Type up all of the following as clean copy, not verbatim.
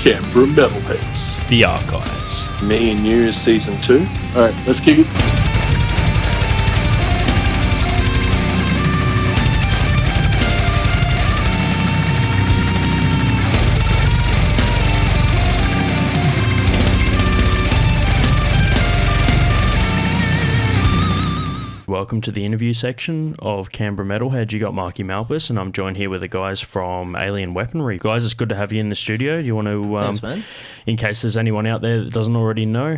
Canberra Metalheads. The Archives. Me and You is Season 2. Alright, let's kick it. Welcome to the interview section of Canberra Metalheads. You got Marky Malpas, and I'm joined here with the guys from Alien Weaponry. Guys, it's good to have you in the studio. Do you want to, Thanks, man. in case there's anyone out there that doesn't already know,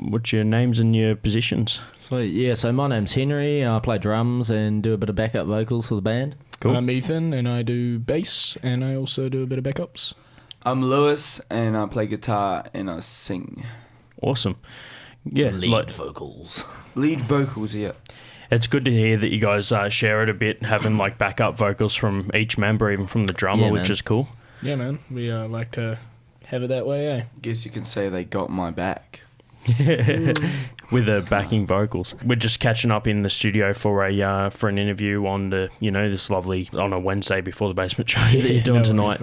what's your names and your positions? Sweet. Yeah, so my name's Henry. I play drums and do a bit of backup vocals for the band. Cool. I'm Ethan, and I do bass, and I also do a bit of backups. I'm Lewis, and I play guitar and I sing. Awesome. Yeah, Lead vocals. Lead vocals, yeah. It's good to hear that you guys share it a bit, having like backup vocals from each member, even from the drummer, Yeah, which man. is cool. Yeah, man. We like to have it that way, eh? Guess you can say they got my back. With the backing vocals. We're just catching up in the studio for an interview on this lovely on a Wednesday before the basement show that you're doing tonight.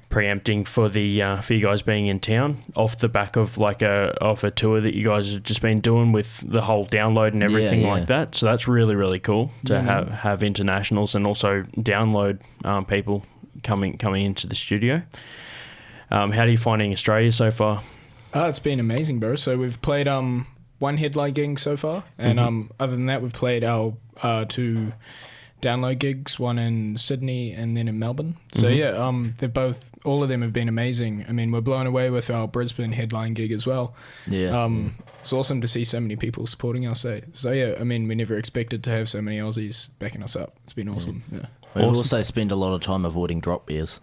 Preempting for the for you guys being in town off the back of a tour that you guys have just been doing with the whole download and everything Yeah. like that. So that's really, really cool to have internationals and also download people coming into the studio. How are you finding Australia so far? It's been amazing, bro. So we've played one headline gig so far, and other than that, we've played our two download gigs, one in Sydney and then in Melbourne. So all of them have been amazing. I mean, we're blown away with our Brisbane headline gig as well. Yeah. It's awesome to see so many people supporting us. So yeah, I mean, we never expected to have so many Aussies backing us up. It's been awesome. Yeah. We've also spent a lot of time avoiding drop beers.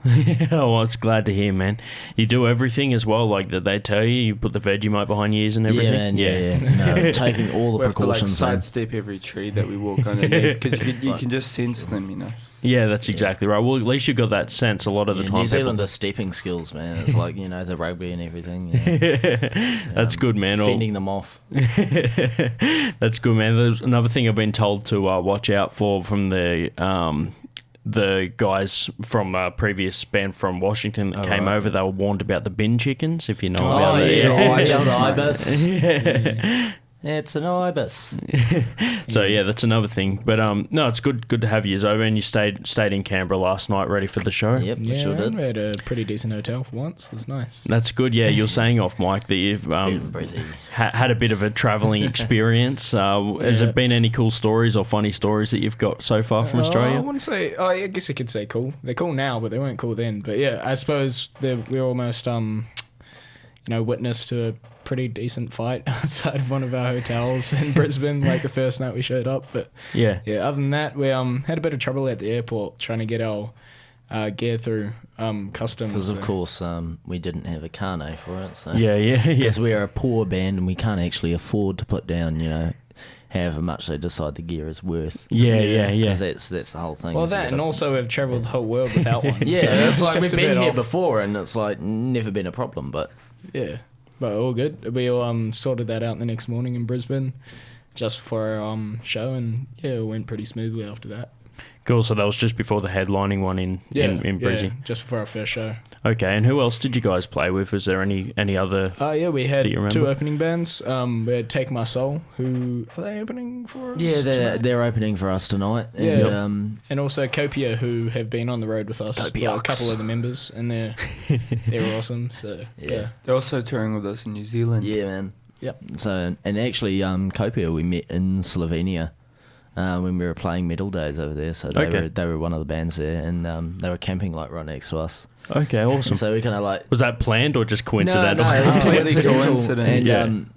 Well, it's glad to hear, man. You do everything as well, like that they tell you. You put the Vegemite behind your ears and everything. Yeah, man. Yeah. No, taking all the We have to precautions. man. sidestep every tree that we walk underneath because you can just sense them, you know. Yeah, that's exactly right. Well, at least you've got that sense a lot of the time. New Zealand are stepping skills, man. It's like, the rugby and everything. That's good, man. Fending them off. That's good, man. There's another thing I've been told to watch out for from the guys from a previous band from Washington that came over. They were warned about the bin chickens, if you know about it. Ibis. It's an ibis. So yeah, that's another thing. But no, it's good to have you, Zoe. And you stayed in Canberra last night, ready for the show. Yep, we sure did. We had a pretty decent hotel for once. It was nice. That's good. Yeah, you're saying off mic that you've had a bit of a travelling experience. Has there been any cool stories or funny stories that you've got so far from Australia? I wouldn't say. I guess I could say cool. They're cool now, but they weren't cool then. But yeah, I suppose we're almost witness to a pretty decent fight outside of one of our hotels in Brisbane, like the first night we showed up. But yeah, other than that, we had a bit of trouble at the airport trying to get our gear through customs. Because of course we didn't have a carnet for it. So. Yeah. Because we're a poor band and we can't actually afford to put down, however much they decide the gear is worth. Yeah. Because that's the whole thing. Well, that and also we've travelled the whole world without one. Yeah, so it's it's like just we've a been bit here off. before and it's like never been a problem, but... Yeah, but all good. We all sorted that out the next morning in Brisbane just before our show, and yeah, it went pretty smoothly after that. Cool. So that was just before the headlining one in Brizzy. Yeah, just before our first show. Okay, and who else did you guys play with? Was there any other? We had that you remember? two opening bands. We had Take My Soul, who are they opening for us? Yeah, tonight? they're opening for us tonight. Yeah. And, And also Copia, who have been on the road with us. Copiox. A couple of the members, and they're awesome. So yeah. They're also touring with us in New Zealand. yeah, man. Yep. So, and actually, Copia we met in Slovenia when we were playing Metal Days over there. So they were one of the bands there, and they were camping like right next to us. Okay, awesome. So we kind of like... Was that planned or just coincidental? No, it was Completely coincidental. coincidence.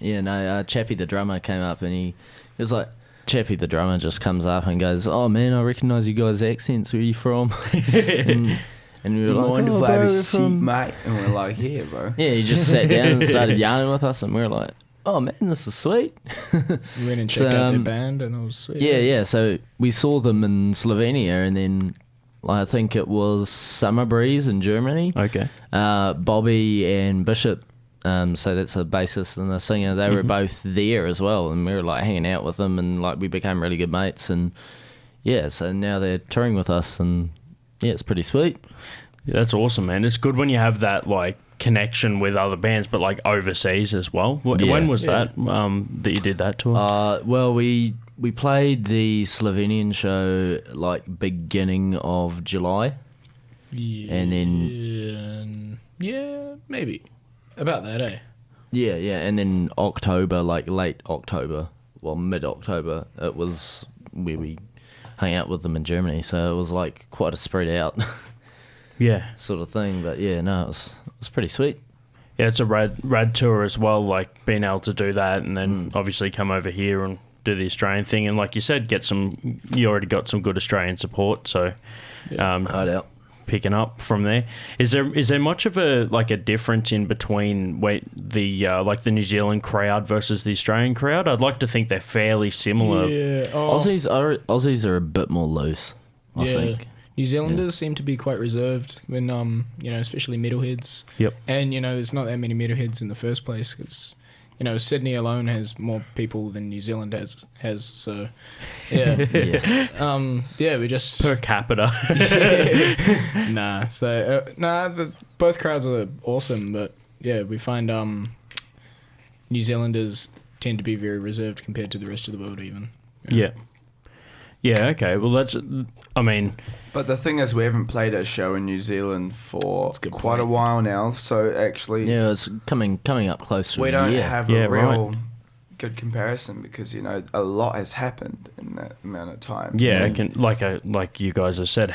And Chappie the drummer came up and he was like, Chappie the drummer just comes up and goes, "Oh man, I recognise you guys' accents. Where are you from?" and we were like, Mind if I have a seat, from... mate? And we're like, yeah, bro. Yeah, he just sat down and started yarning with us, and we were like, "Oh man, this is sweet." We went and checked out their band, and it was sweet. Yeah. So we saw them in Slovenia, and then I think it was Summer Breeze in Germany. Okay. Bobby and Bishop, so that's a bassist and a singer, they were both there as well, and we were like hanging out with them, and like we became really good mates, and yeah, so now they're touring with us, and yeah, it's pretty sweet. That's awesome, man. It's good when you have that like connection with other bands, but like overseas as well. Yeah. When was that that you did that tour? Well, we played the Slovenian show like beginning of July. Yeah, And then maybe about that, eh? yeah, and then October, like late October, well mid-October, it was where we hung out with them in Germany. So it was like quite a spread out yeah. sort of thing. But yeah, no, it was pretty sweet. Yeah, it's a rad tour as well, like being able to do that and then obviously come over here and do the Australian thing. And like you said, you already got some good Australian support, so Right out. picking up from there. Is there much of a difference in between the New Zealand crowd versus the Australian crowd? I'd like to think they're fairly similar. Yeah. Aussies are a bit more loose, I think. New Zealanders seem to be quite reserved when, especially metalheads. Yep. And, there's not that many metalheads in the first place because, Sydney alone has more people than New Zealand has. So, yeah. We just... Per capita. Nah. So, but both crowds are awesome, but, yeah, we find New Zealanders tend to be very reserved compared to the rest of the world even. Yeah. Yeah, okay. Well, But the thing is, we haven't played a show in New Zealand for That's a good quite a point. while now. So actually, Yeah, it's coming up close to we a don't year. have Yeah, a real right. good comparison because a lot has happened in that amount of time. yeah, like you guys have said,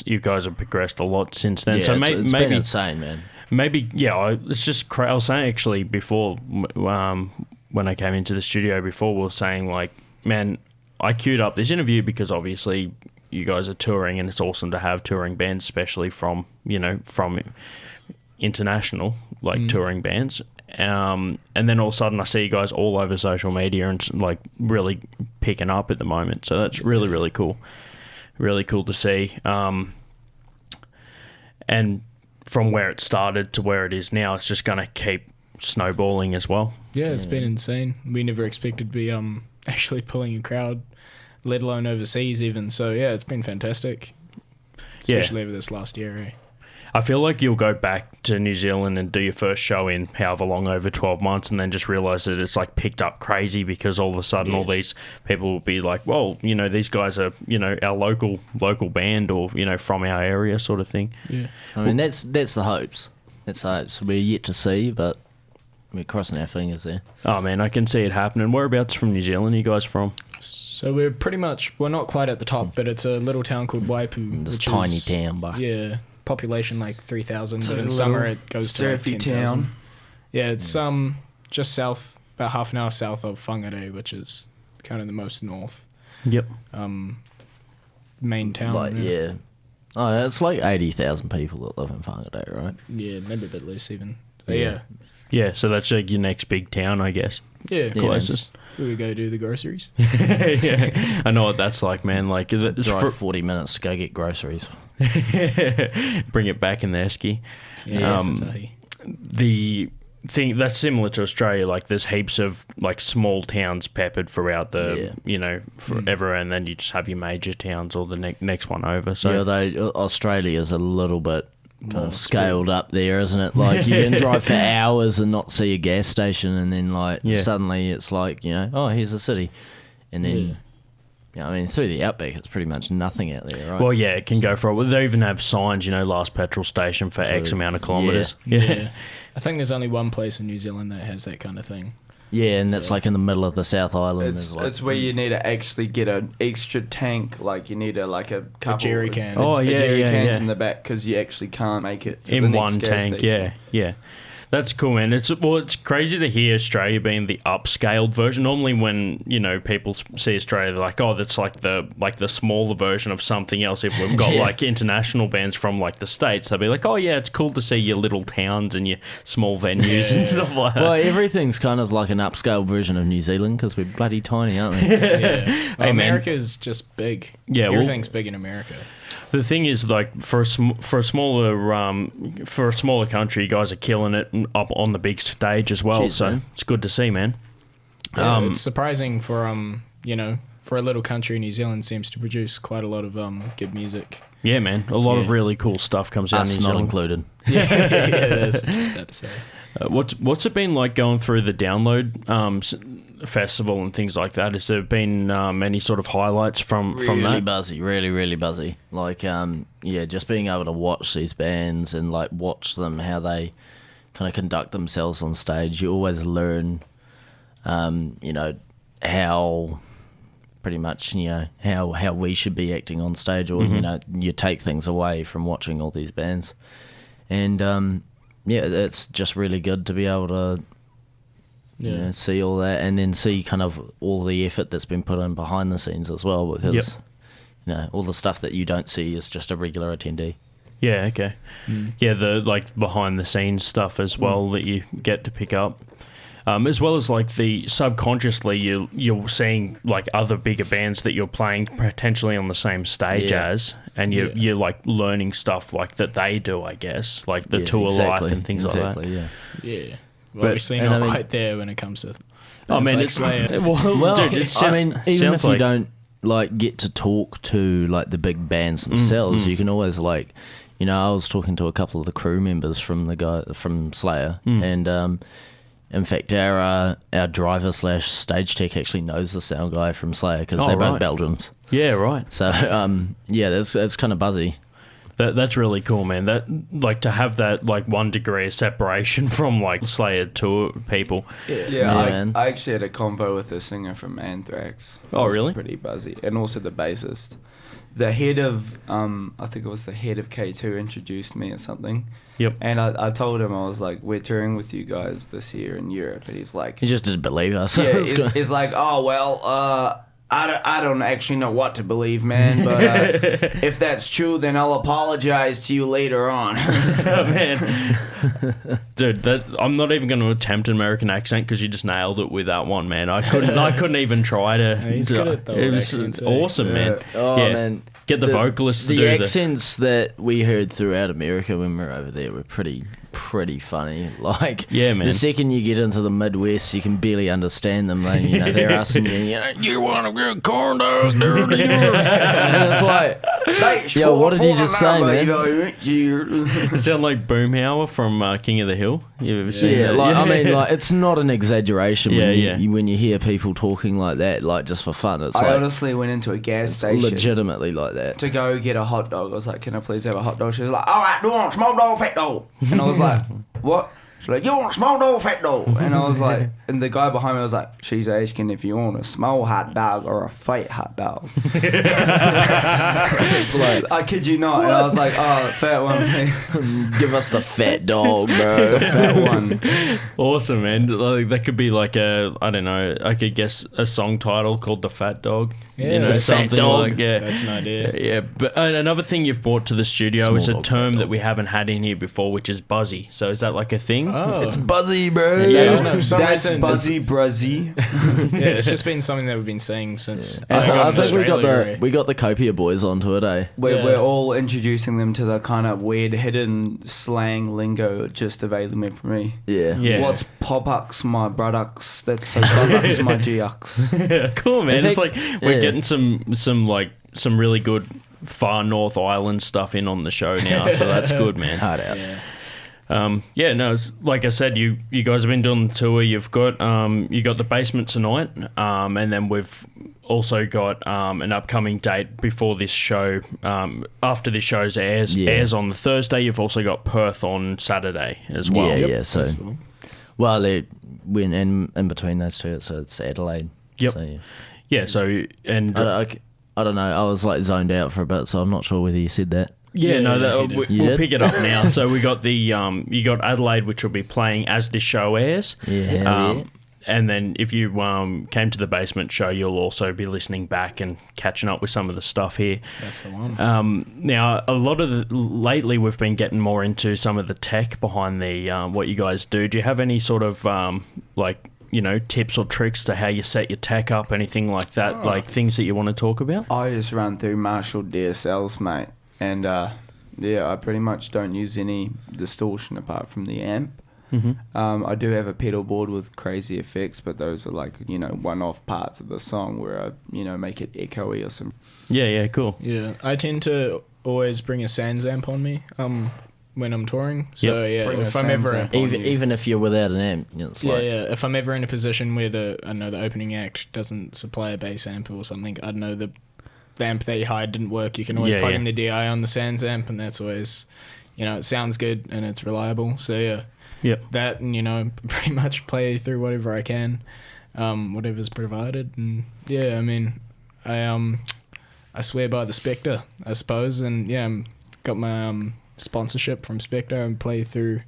you guys have progressed a lot since then. Yeah, So it's been maybe insane, man. maybe it's just I was saying actually before when I came into the studio before, we were saying like, man, I queued up this interview because obviously you guys are touring and it's awesome to have touring bands, especially from international touring bands. And then all of a sudden I see you guys all over social media and like really picking up at the moment. So that's really, really cool. Really cool to see. And from where it started to where it is now, it's just going to keep snowballing as well. Yeah, it's been insane. We never expected to be actually pulling a crowd, let alone overseas even. So yeah, it's been fantastic. Especially over this last year, eh? I feel like you'll go back to New Zealand and do your first show in however long, over 12 months, and then just realise that it's like picked up crazy because all of a sudden all these people will be like, well, these guys are, our local band or, from our area sort of thing. Yeah. I mean, that's the hopes. That's the hopes. We're yet to see, but we're crossing our fingers there. Oh, man, I can see it happening. Whereabouts from New Zealand are you guys from? So we're not quite at the top, but it's a little town called Waipu. This which tiny is, town, but Yeah, population like 3,000, It's but a in little summer it goes to like surfy 10,000. town. Yeah, it's just south, about half an hour south of Whangarei, which is kind of the most north Yep. main town. like yeah. Oh, it's like 80,000 people that live in Whangarei, right? Yeah, maybe a bit less even. But yeah. Yeah, so that's like your next big town, I guess. Yeah, Closest. Where we go do the groceries. Yeah, I know what that's like, man. Like, it's Drive 40 minutes to go get groceries. bring it back in the esky. Yeah, it's a tahi. The thing that's similar to Australia, like there's heaps of like small towns peppered throughout the, forever, and then you just have your major towns or the next one over. So Yeah, although Australia's a little bit kind of scaled up there, isn't it? Like you can drive for hours and not see a gas station, and then suddenly it's like here's a city, and then I mean through the outback it's pretty much nothing out there, right? well, yeah, it can go for it. They even have signs, last petrol station for X amount of kilometres. Yeah. I think there's only one place in New Zealand that has that kind of thing. Yeah, and that's like in the middle of the South Island. It's where you need to actually get an extra tank, like you need a couple jerry can. a jerry cans yeah. in the back because you actually can't make it to In the next one gas tank, station. yeah. That's cool, man. It's crazy to hear Australia being the upscaled version. Normally, when people see Australia, they're like, "Oh, that's like the smaller version of something else." If we've got like international bands from like the States, they'll be like, "Oh, yeah, it's cool to see your little towns and your small venues and stuff like that." Well, everything's kind of like an upscale version of New Zealand because we're bloody tiny, aren't we? Yeah. Hey, man. America's just big. Yeah, well- Everything's big in America. The thing is, like for a smaller country, you guys are killing it up on the big stage as well. Cheers, so man. it's good to see, man. Yeah, it's surprising for for a little country, New Zealand seems to produce quite a lot of good music. Yeah, man. A lot of really cool stuff comes out of New Us not Zealand. included. Yeah, that's what I was just about to say. What's it been like going through the Download festival and things like that? Has there been any sort of highlights from Really that? buzzy, really buzzy. Like, just being able to watch these bands and like watch them, how they kind of conduct themselves on stage. You always learn, how pretty much, how we should be acting on stage, or, you take things away from watching all these bands. And, it's just really good to be able to see all that, and then see kind of all the effort that's been put in behind the scenes as well, because, all the stuff that you don't see is just a regular attendee. Yeah, okay. Yeah, the like behind the scenes stuff as well that you get to pick up. As well as like the subconsciously you're seeing like other bigger bands that you're playing potentially on the same stage as, and you're like learning stuff like that they do, I guess, like the tour life and things like that. Yeah. Well, obviously not quite there when it comes to it's Slayer. well, dude, even if you don't like get to talk to like the big bands themselves, you can always like, I was talking to a couple of the crew members from Slayer, and in fact, our driver / stage tech actually knows the sound guy from Slayer because they're both Belgians. Yeah, right. So, that's kind of buzzy. That's really cool, man. That like to have that like 1 degree of separation from like Slayer tour people. Yeah, I actually had a convo with the singer from Anthrax. Oh, really? Pretty buzzy, and also the bassist. The head of, I think it was the head of K2 introduced me or something. Yep. And I told him, I was like, we're touring with you guys this year in Europe. And he's like... He just didn't believe us. Yeah, he's like, oh, well, I don't actually know what to believe, man. But if that's true, then I'll apologize to you later on. Oh, man. Dude, I'm not even going to attempt an American accent because you just nailed it with that one, man. I couldn't even try to. He's good at the It was accents, awesome, man. Oh, man. Get the vocalists to the do accents that we heard throughout America when we were over there were pretty funny. Like, yeah, man. The second you get into the Midwest, you can barely understand them. Like, they're asking you want a good corn dog? And it's like, yo, what did you just say, man? It sound like Boomhauer from King of the Hill. You ever seen that? I mean, it's not an exaggeration when you hear people talking like that, like just for fun. It's I like, honestly went into a gas station. Legitimately like that. To go get a hot dog. I was like, can I please have a hot dog? She was like, all right, do you want small dog, fat dog? And I was like, what? She's like, you want small dog, fat dog? And I was like, and the guy behind me was like, she's asking if you want a small hot dog or a fat hot dog. It's like, I kid you not. What? And I was like, oh, fat one, please. Give us the fat dog, bro. The fat one. Awesome, man. Like, that could be like I don't know, I could guess a song title called The Fat Dog. Yeah, The Fat Dog. Like, that's an idea. Yeah, but another thing you've brought to the studio Small is a dog, term fat that dog. we haven't had in here before, which is buzzy. So is that like a thing? Oh. It's buzzy, bro. Yeah, no, for some That's reason, buzzy bruzzy. Yeah, it's just been something that we've been saying since. I got think to Australia. we got the Copia boys onto it, eh? We're all introducing them to the kind of weird hidden slang lingo just available for me. Yeah. Yeah. What's pop-ucks, my buttocks? That's so buzzucks, my g-ucks. Cool, man. In It's fact, like we're getting some really good far North Island stuff in on the show now, so that's good, man. Hard out. Yeah. It's, like I said, you guys have been doing the tour. You've got you got the Basement tonight, and then we've also got an upcoming date before this show. After this show's airs on the Thursday, you've also got Perth on Saturday as well. Yeah, Yep, yeah. So, that's the one. well, when in between those two, so it's Adelaide. Yep. So, yeah. Yeah. So and I don't know. I was like zoned out for a bit, so I'm not sure whether you said that. Yeah, no, Yeah, he did. we'll did? pick it up now. So we got the you got Adelaide, which will be playing as this show airs. Yeah. And then if you came to the Basement show, you'll also be listening back and catching up with some of the stuff here. That's the one. Now, a lot of lately we've been getting more into some of the tech behind the what you guys do. Do you have any sort of tips or tricks to how you set your tech up, anything like that, like things that you want to talk about? I just run through Marshall DSLs, mate. And, I pretty much don't use any distortion apart from the amp. I do have a pedal board with crazy effects, but those are like, one-off parts of the song where I, make it echoey or some. Yeah, cool. Yeah, I tend to always bring a Sans amp on me when I'm touring. So Bring if a I'm Sans ever amp on you. Even if you're without an amp, it's like, if I'm ever in a position where the opening act doesn't supply a bass amp or something, I know the amp that you hired didn't work. You can always plug in the DI on the Sans amp, and that's always, it sounds good and it's reliable. So that, and pretty much play through whatever I can, whatever's provided. And I mean, I swear by the Spectre, I suppose, and got my sponsorship from Spectre and play through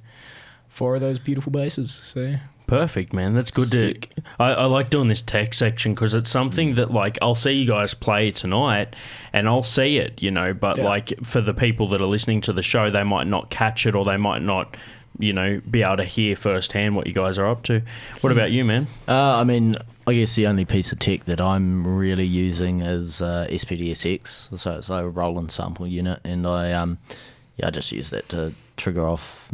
4 of those beautiful basses. So perfect, man. That's good. I like doing this tech section because it's something that, like, I'll see you guys play tonight and I'll see it, but like for the people that are listening to the show, they might not catch it, or they might not be able to hear firsthand what you guys are up to. What about you, man? I mean, I guess the only piece of tech that I'm really using is SPDSX, so it's a Roland sample unit, and I just use that to trigger off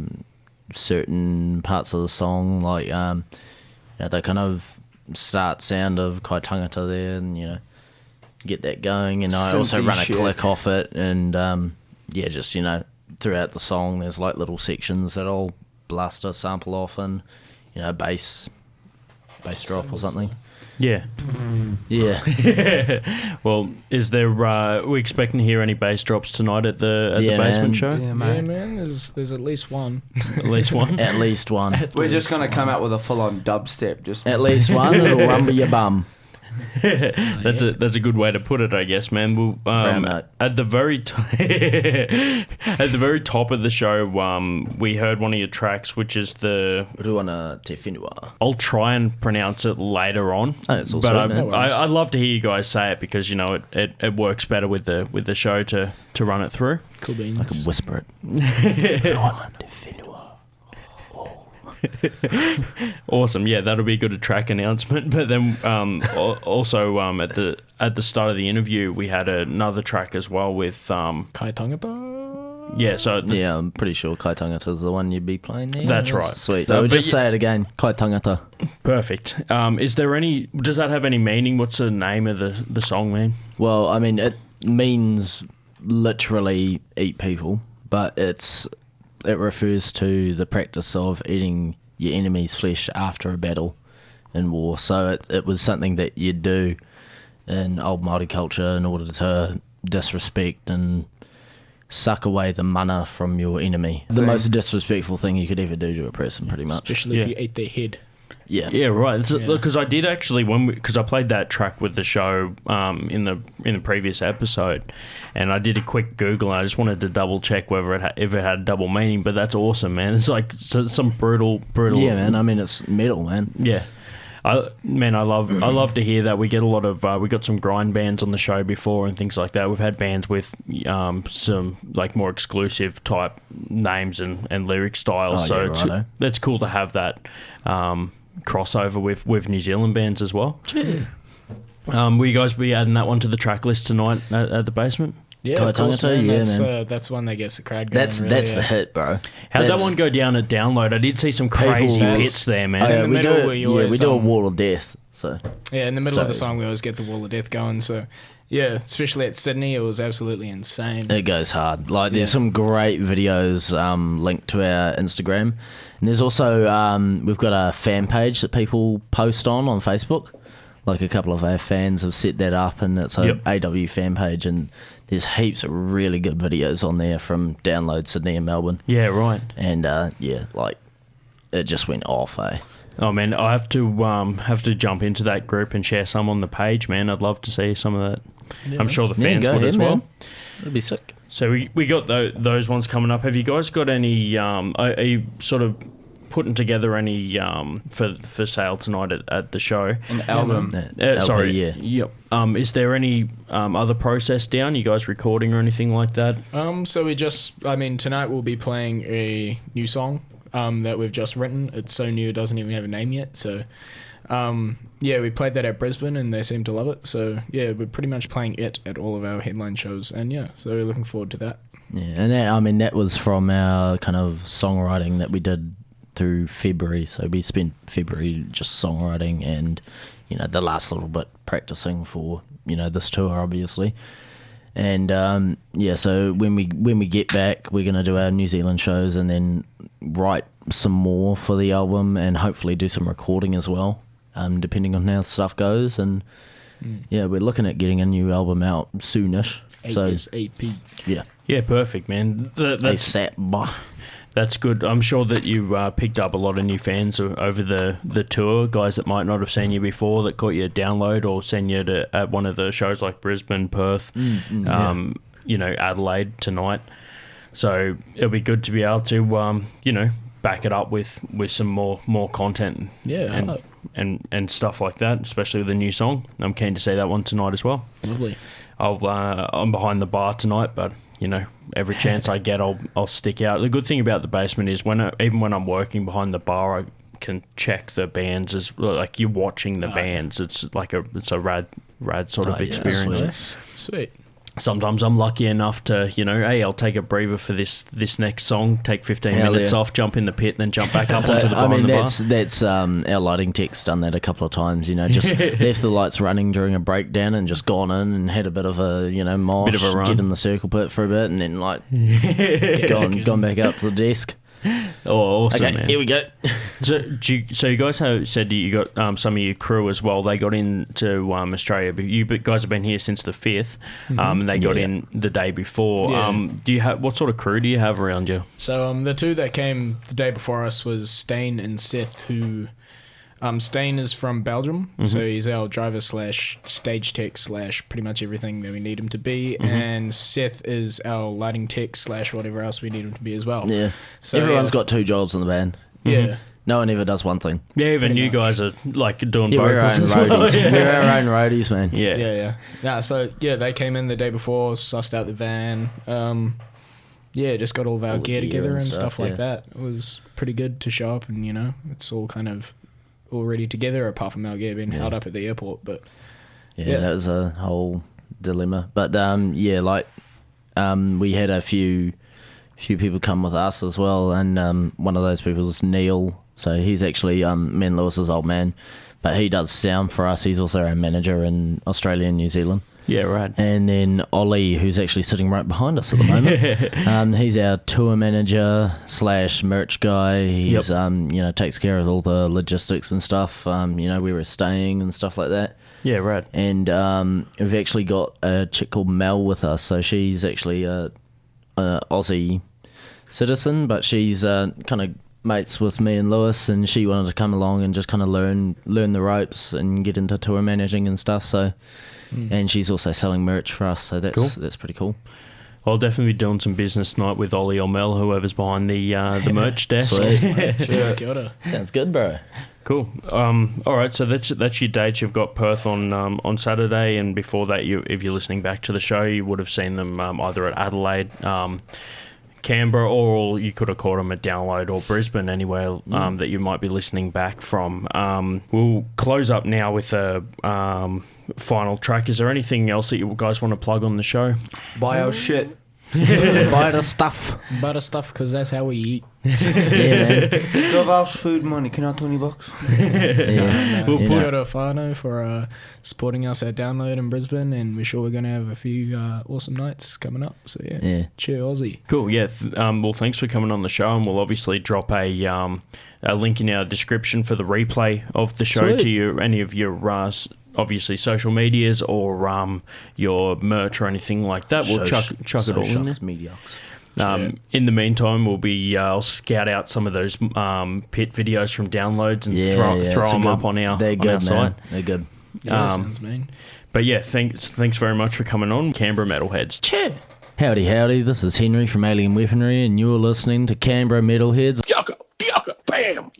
certain parts of the song, like the kind of start sound of Kai Tangata there, and get that going, and I also run a click off it, and just throughout the song there's like little sections that I'll blast a sample off, and bass drop or something. Yeah. Well, is there? We expecting to hear any bass drops tonight at the basement show? Yeah, man. There's at least one. At least one. At least one. We're just gonna come out with a full-on dubstep. Just at least one. It'll rumble your bum. That's a good way to put it, I guess, man. We'll, at the very top of the show, we heard one of your tracks, which is the Ruana Te Whenua. I'll try and pronounce it later on, it's all but sweet, I'd love to hear you guys say it, because it works better with the show to run it through. Cool beans. I can whisper it. Ruana Te Whenua. Awesome. Yeah, that'll be a good track announcement. But then also at the start of the interview, we had another track as well with Kai Tangata. Yeah, so I'm pretty sure Kai Tangata is the one you'd be playing there. That's right. Sweet. So just say it again. Kai Tangata. Perfect. Does that have any meaning? What's the name of the song, man? Well, I mean, it means literally eat people, but it refers to the practice of eating your enemy's flesh after a battle in war. So it was something that you'd do in old Māori culture in order to disrespect and suck away the mana from your enemy. The most disrespectful thing you could ever do to a person, pretty much. Especially if you ate their head. Yeah, right. Because I did actually, because I played that track with the show in the previous episode, and I did a quick Google, and I just wanted to double check if it had double meaning. But that's awesome, man. It's like some brutal. Yeah, man. I mean, it's metal, man. Yeah. I love to hear that. We get a lot of we got some grind bands on the show before and things like that. We've had bands with some like more exclusive type names and lyric styles. It's cool to have that crossover with New Zealand bands as well. Yeah. Will you guys be adding that one to the track list tonight at the basement? Yeah, of course, man. That's one that gets the crowd going. That's the hit, bro. How'd that one go down at download? I did see some crazy bits there, man. Oh, yeah, we do a wall of death. So in the middle of the song, we always get the wall of death going. So yeah, especially at Sydney, it was absolutely insane. It goes hard. Like there's some great videos linked to our Instagram, and there's also we've got a fan page that people post on Facebook. Like a couple of our fans have set that up, and it's a AW fan page, and there's heaps of really good videos on there from Download Sydney and Melbourne. Yeah, right. And like it just went off, eh? Oh man, I have to jump into that group and share some on the page, man. I'd love to see some of that. Yeah. I'm sure the fans would as well. It'd be sick. So we got those ones coming up. Have you guys got any? Are you sort of putting together any for sale tonight at the show? An album. Sorry. Yeah. Yep. Is there any other process down? You guys recording or anything like that? So tonight we'll be playing a new song that we've just written. It's so new it doesn't even have a name yet. So we played that at Brisbane and they seem to love it. So yeah, we're pretty much playing it at all of our headline shows, and so we're looking forward to that. Yeah, and that was from our kind of songwriting that we did through February. So we spent February just songwriting and, you know, the last little bit practicing for, you know, this tour, obviously. And so when we get back, we're gonna do our New Zealand shows and then write some more for the album and hopefully do some recording as well, depending on how stuff goes. And we're looking at getting a new album out soonish. ASAP. Yeah, perfect, man. That's good. I'm sure that you picked up a lot of new fans over the tour, guys that might not have seen you before that caught you at Download or seen you at one of the shows like Brisbane, Perth, you know, Adelaide tonight. So it'll be good to be able to, you know, back it up with some more content and stuff like that, especially with the new song. I'm keen to see that one tonight as well. Lovely. I'm behind the bar tonight, but you know, every chance I get, I'll stick out. The good thing about the basement is even when I'm working behind the bar, I can check the bands as like you're watching the bands. It's like it's a rad sort of experience. Sweet. Sometimes I'm lucky enough to, you know, hey, I'll take a breather for this next song, take 15 minutes off, jump in the pit, then jump back up onto the bar. I mean, that's our lighting tech's done that a couple of times, you know, just left the lights running during a breakdown and just gone in and had a bit of a, you know, mosh, bit of a run. Get in the circle pit for a bit and then, like, gone back up to the desk. Oh, awesome, okay, man. Here we go. So you guys have said you got some of your crew as well. They got into Australia, but you guys have been here since the 5th, and they got in the day before. Yeah. Do you have what sort of crew do you have around you? So the two that came the day before us was Stain and Seth, who Stain is from Belgium, so he's our driver / stage tech / pretty much everything that we need him to be, and Seth is our lighting tech / whatever else we need him to be as well. Yeah, so everyone's got two jobs in the band. Yeah. No one ever does one thing. Yeah, even Pretty you much. guys are like doing We're our vocals own as well. roadies. We're our own roadies, man. Yeah. So they came in the day before, sussed out the van. Just got all of our All the gear gear together and and stuff stuff, like yeah. that. It was pretty good to show up, and you know, it's all kind of already together, apart from our gear being held up at the airport. But Yeah, that was a whole dilemma. But we had a few people come with us as well, and one of those people is Neil. So he's actually me and Lewis's old man, but he does sound for us. He's also our manager in Australia and New Zealand. Yeah, right. And then Ollie, who's actually sitting right behind us at the moment. He's our tour manager / merch guy. He's takes care of all the logistics and stuff. Where we're staying and stuff like that. Yeah, right. And we've actually got a chick called Mel with us. So she's actually a Aussie citizen, but she's kind of mates with me and Lewis, and she wanted to come along and just kind of learn the ropes and get into tour managing and stuff. So. And she's also selling merch for us, so that's pretty cool. I'll definitely be doing some business tonight with Ollie or Mel, whoever's behind the merch desk. Kia ora. Sounds good, bro. Cool. All right, so that's your dates. You've got Perth on Saturday, and before that, if you're listening back to the show, you would have seen them either at Adelaide, Canberra, or you could have caught them at Download or Brisbane, anywhere that you might be listening back from. We'll close up now with a final track. Is there anything else that you guys want to plug on the show? Buy our shit. Buy the stuff. Butter stuff, because that's how we eat. Yeah, man. Give us food money. Can I have $20? Yeah. We'll You put know. out a Fano for supporting us at Download in Brisbane, and we're sure we're going to have a few awesome nights coming up. So Yeah. cheer Aussie. Cool. Yeah. Well, thanks for coming on the show, and we'll obviously drop a link in our description for the replay of the show to any of your obviously social medias or your merch or anything like that. We'll chuck it all in there. In the meantime, we'll be I'll scout out some of those pit videos from Downloads and throw them up on our They're good, site. man. They're good. Yeah, sounds mean. But yeah, thanks very much for coming on, Canberra Metalheads. Cheer. Howdy. This is Henry from Alien Weaponry, and you're listening to Canberra Metalheads. Yaka, yaka, bam!